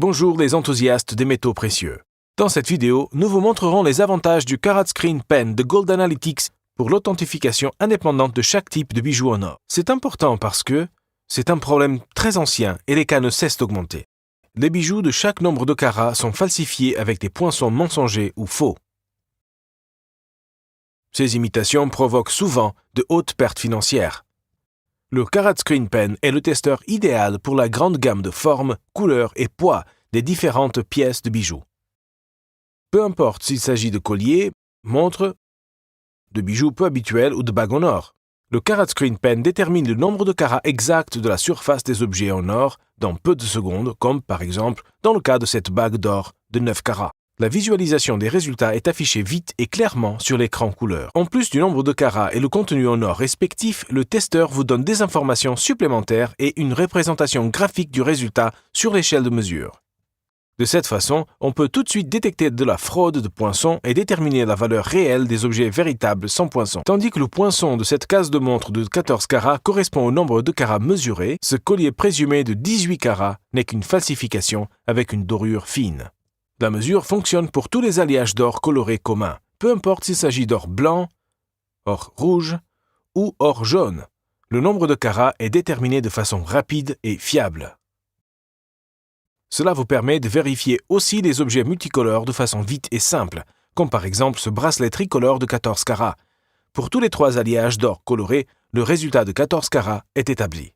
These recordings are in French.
Bonjour les enthousiastes des métaux précieux. Dans cette vidéo, nous vous montrerons les avantages du Carat Screen Pen de Gold Analytics pour l'authentification indépendante de chaque type de bijou en or. C'est important parce que c'est un problème très ancien et les cas ne cessent d'augmenter. Les bijoux de chaque nombre de carats sont falsifiés avec des poinçons mensongers ou faux. Ces imitations provoquent souvent de hautes pertes financières. Le Carat Screen Pen est le testeur idéal pour la grande gamme de formes, couleurs et poids des différentes pièces de bijoux. Peu importe s'il s'agit de colliers, montres, de bijoux peu habituels ou de bagues en or. Le Carat Screen Pen détermine le nombre de carats exact de la surface des objets en or dans peu de secondes, comme par exemple dans le cas de cette bague d'or de 9 carats. La visualisation des résultats est affichée vite et clairement sur l'écran couleur. En plus du nombre de carats et le contenu en or respectif, le testeur vous donne des informations supplémentaires et une représentation graphique du résultat sur l'échelle de mesure. De cette façon, on peut tout de suite détecter de la fraude de poinçons et déterminer la valeur réelle des objets véritables sans poinçons. Tandis que le poinçon de cette case de montre de 14 carats correspond au nombre de carats mesurés, ce collier présumé de 18 carats n'est qu'une falsification avec une dorure fine. La mesure fonctionne pour tous les alliages d'or colorés communs, peu importe s'il s'agit d'or blanc, or rouge ou or jaune. Le nombre de carats est déterminé de façon rapide et fiable. Cela vous permet de vérifier aussi les objets multicolores de façon vite et simple, comme par exemple ce bracelet tricolore de 14 carats. Pour tous les 3 alliages d'or colorés, le résultat de 14 carats est établi.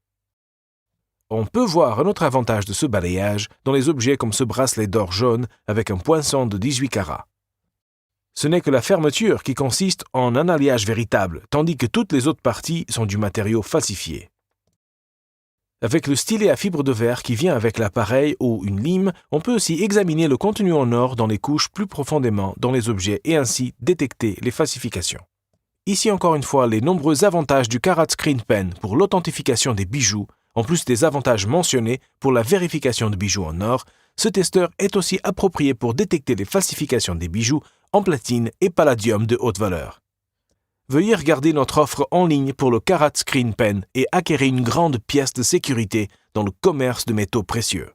On peut voir un autre avantage de ce balayage dans les objets comme ce bracelet d'or jaune avec un poinçon de 18 carats. Ce n'est que la fermeture qui consiste en un alliage véritable, tandis que toutes les autres parties sont du matériau falsifié. Avec le stylet à fibre de verre qui vient avec l'appareil ou une lime, on peut aussi examiner le contenu en or dans les couches plus profondément dans les objets et ainsi détecter les falsifications. Ici encore une fois les nombreux avantages du Carat Screen Pen pour l'authentification des bijoux. En plus des avantages mentionnés pour la vérification de bijoux en or, ce testeur est aussi approprié pour détecter les falsifications des bijoux en platine et palladium de haute valeur. Veuillez regarder notre offre en ligne pour le Carat Screen Pen et acquérir une grande pièce de sécurité dans le commerce de métaux précieux.